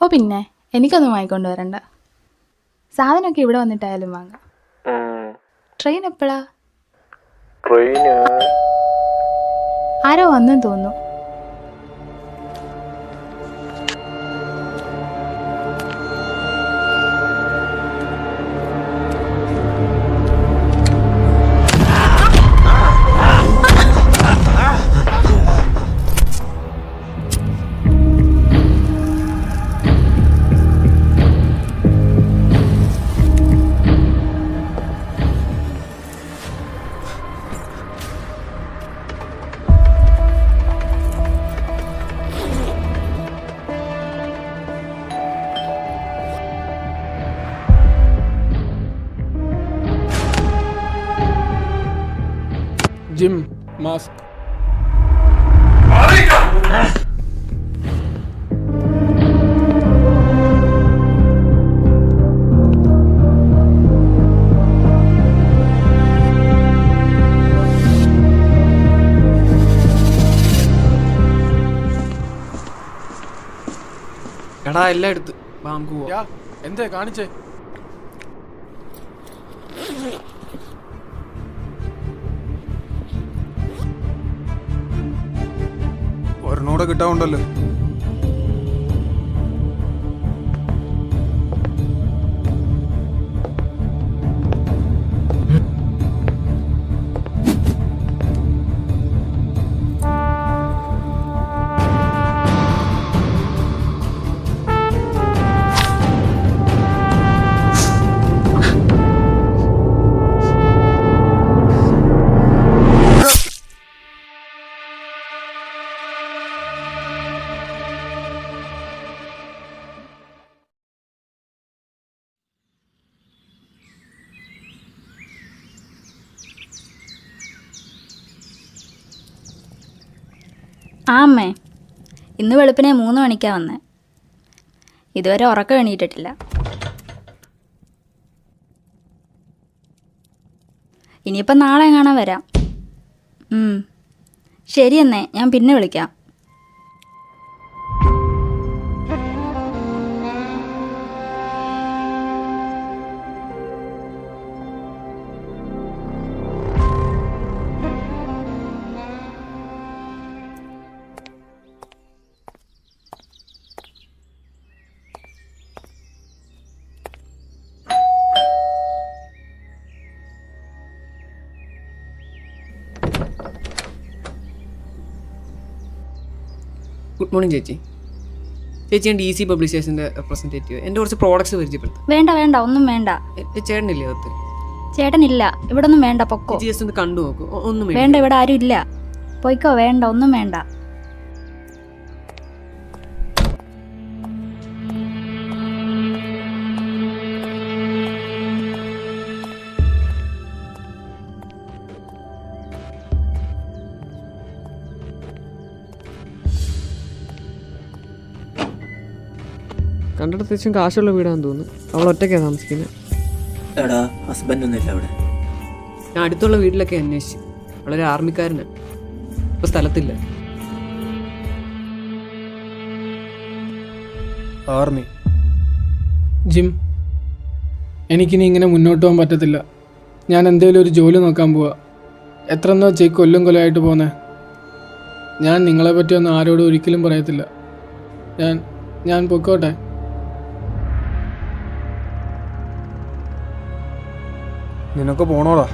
ഓ പിന്നെ എനിക്കൊന്നും വാങ്ങിക്കൊണ്ട് വരണ്ട. സാധനമൊക്കെ ഇവിടെ വന്നിട്ടായാലും വാങ്ങാം. ട്രെയിൻ എപ്പോഴാ? ആരോ വന്നെന്ന് തോന്നുന്നു. Gym mask. എടാ എല്ലാം എടുത്ത് നമുക്ക് പോവാം. എന്തേ കാണിച്ചേ? ഒരെണ്ണൂടെ കിട്ടാവുണ്ടല്ലോ. ആ അമ്മേ, ഇന്ന് വെളുപ്പിനെ 3 മണിക്കാണ് വന്നത്. ഇതുവരെ ഉറക്കം എണീറ്റിട്ടില്ല. ഇനിയിപ്പം നാളെ കാണാൻ വരാം. ശരി എന്നേ, ഞാൻ പിന്നെ വിളിക്കാം. ഗുഡ് മോർണിംഗ് ചേച്ചി. ചേച്ചി ഞാൻ DC പബ്ലിഷേഴ്സിൻ്റെ റെപ്രസെൻറ്റേറ്റീവ്. എൻ്റെ കുറച്ച് പ്രോഡക്ട്സ് പരിചയപ്പെടുത്തും. വേണ്ട വേണ്ട, ഒന്നും വേണ്ട. ചേട്ടനില്ലേ അകത്ത്? ചേട്ടനില്ല, ഇവിടെ ഒന്നും വേണ്ട, പൊക്കോ. ജസ്റ്റ് ഒന്ന് കണ്ടു നോക്കൂ. ഒന്നും വേണ്ട, ഇവിടെ ആരും ഇല്ല. പോയിക്കോ, വേണ്ട, ഒന്നും വേണ്ട. കണ്ടിട്ട് അത്യാവശ്യം കാശുള്ള വീടാന്ന് തോന്നുന്നു. അവൾ ഒറ്റയ്ക്കാണ് താമസിക്കുന്നത്. എടാ, ഹസ്ബൻഡ് ഒന്നുമില്ല അവിടെ. ഞാൻ അടുത്തുള്ള വീട്ടിലൊക്കെ അന്വേഷിച്ചു. വളരെ ആർമിക്കാരനാണ്, ഇപ്പൊ സ്ഥലത്തില്ല. ആർമി. ജിം, എനിക്കിനി ഇങ്ങനെ മുന്നോട്ട് പോകാൻ പറ്റത്തില്ല. ഞാൻ എന്തെങ്കിലും ഒരു ജോലി നോക്കാൻ പോവാ. എത്രയെന്നോ വെച്ച് കൊല്ലമായിട്ട് പോന്നേ. ഞാൻ നിങ്ങളെ പറ്റിയൊന്നും ആരോടും ഒരിക്കലും പറയത്തില്ല. ഞാൻ പൊക്കോട്ടെ. നിനക്ക് പോണോടാ?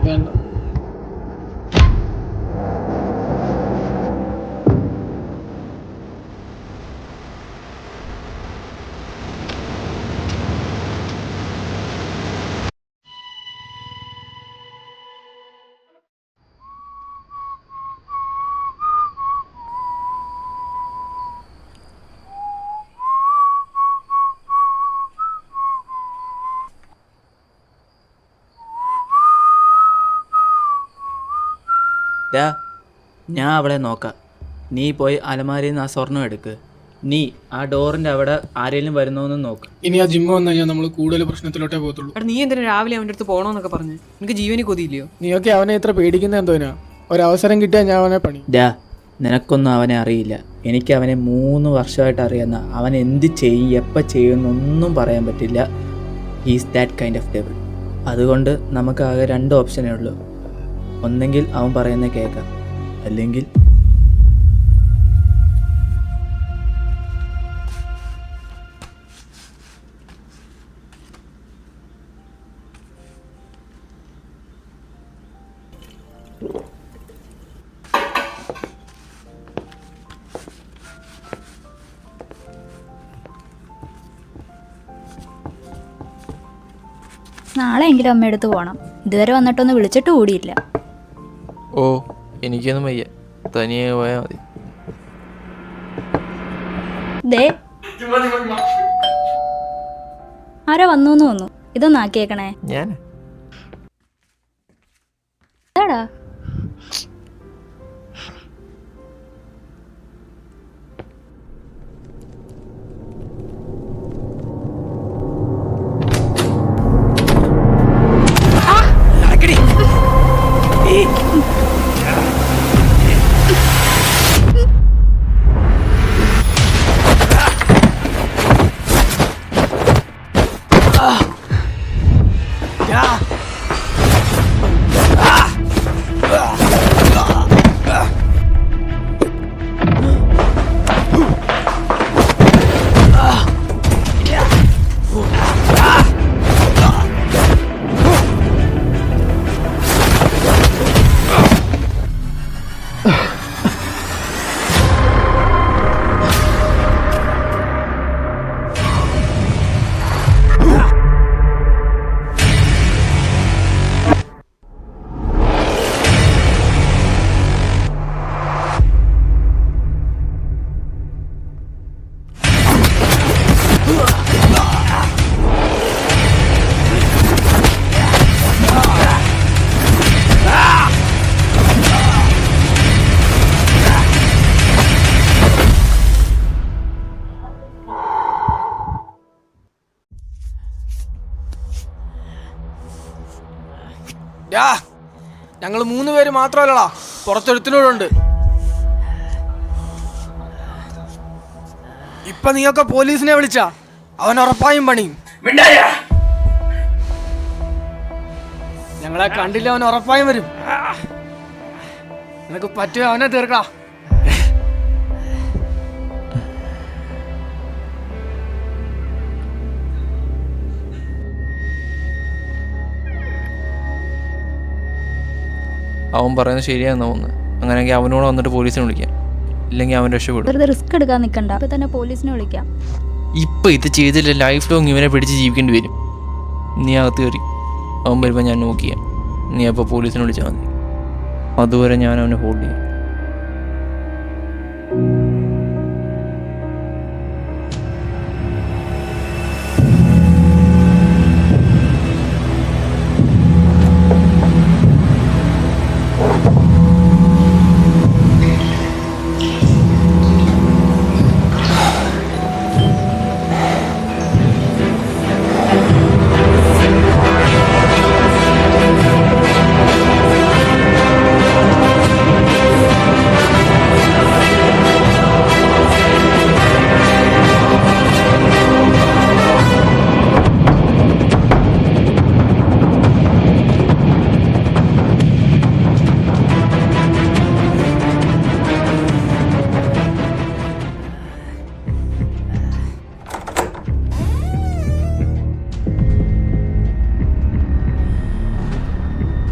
വേണ്ട. ഡാ, ഞാൻ അവളെ നോക്കാം. നീ പോയി അലമാരിയിൽ നിന്ന് ആ സ്വർണം എടുക്ക്. നീ ആ ഡോറിൻ്റെ അവിടെ ആരെങ്കിലും വരുന്നോന്ന് നോക്ക്. ഇനി ആ ജിമ്മ് വന്നു കഴിഞ്ഞാൽ നമ്മൾ കൂടുതൽ പ്രശ്നത്തിലോട്ടേ പോകത്തുള്ളൂ. നീ എന്തിനാ രാവിലെ അവൻ്റെ അടുത്ത് പോകണമെന്നൊക്കെ പറഞ്ഞു? എനിക്ക് ജീവന് കൊതിയില്ലയോ? നീയൊക്കെ അവനെ ഇത്ര പേടിക്കുന്ന എന്തോനാ? ഒരവസരം കിട്ടിയാൽ ഞാൻ അവനെ പണി. ഡാ, നിനക്കൊന്നും അവനെ അറിയില്ല. എനിക്ക് അവനെ 3 വർഷമായിട്ട് അറിയാവുന്ന. അവൻ എന്ത് ചെയ്യും, എപ്പോൾ ചെയ്യുമെന്നൊന്നും പറയാൻ പറ്റില്ല. He's that kind of devil. അതുകൊണ്ട് നമുക്കാകെ 2 ഓപ്ഷനേ ഉള്ളൂ. ഒന്നെങ്കിൽ അവൻ പറയുന്നത് കേൾക്കാം, അല്ലെങ്കിൽ നാളെ എങ്കിലും അമ്മ എടുത്ത് പോകണം. ഇതുവരെ വന്നിട്ടൊന്ന് വിളിച്ചിട്ട് കൂടിയില്ല. ഓ എനിക്കൊന്നും വയ്യ, തനിയെ പോയാൽ മതി. ദേ ആരോ വന്നു തോന്നുന്നു. ഇതൊന്ന് ആക്കിയേക്കണേ. ഞാൻ എടാ ഞങ്ങൾ 3 പേര് മാത്രമല്ലടാ, പുറത്തൊരുത്തിനോടുണ്ട്. ഇപ്പൊ നീയൊക്കെ പോലീസിനെ വിളിച്ചാ അവൻ ഉറപ്പായും പണിയും. ഞങ്ങളെ കണ്ടില്ല, അവൻ ഉറപ്പായും വരും. നിനക്ക് പറ്റുമോ അവനെ തീർക്കടാ. അവൻ പറയുന്നത് ശരിയാണെന്ന് തോന്നുന്നു. അങ്ങനെയെങ്കിൽ അവനോട് വന്നിട്ട് പോലീസിനെ വിളിക്കാം, ഇല്ലെങ്കിൽ അവൻ രക്ഷപ്പെടും. വെറുതെ റിസ്ക് എടുക്കാൻ നിൽക്കണ്ട. ഇപ്പൊ തന്നെ പോലീസിനെ വിളിക്കാം. ഇപ്പം ഇത് ചെയ്തില്ല, ലൈഫ് ലോങ് ഇവനെ പിടിച്ച് ജീവിക്കേണ്ടി വരും. നീ അകത്ത് കയറി, അവൻ വരുമ്പോൾ ഞാൻ നോക്കിയാൽ നീ അപ്പോൾ പോലീസിനെ വിളിച്ചാൽ മതി. അതുവരെ ഞാൻ അവനെ ഹോൾഡ് ചെയ്യും.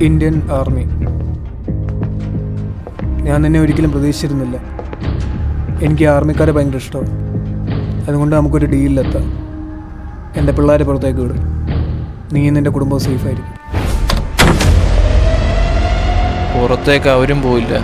Indian army. ഞാൻ നിന്നെ ഒരിക്കലും പ്രതീക്ഷിച്ചിരുന്നില്ല. എനിക്ക് ആർമിക്കാരെ ഭയങ്കര ഇഷ്ടമാണ്. അതുകൊണ്ട് നമുക്കൊരു ഡീലിലെത്താം. എൻ്റെ പിള്ളേരെ പുറത്തേക്ക് വിടും. നീ നിൻ്റെ കുടുംബം സേഫായിരിക്കും. പുറത്തേക്ക് അവരും പോയില്ല.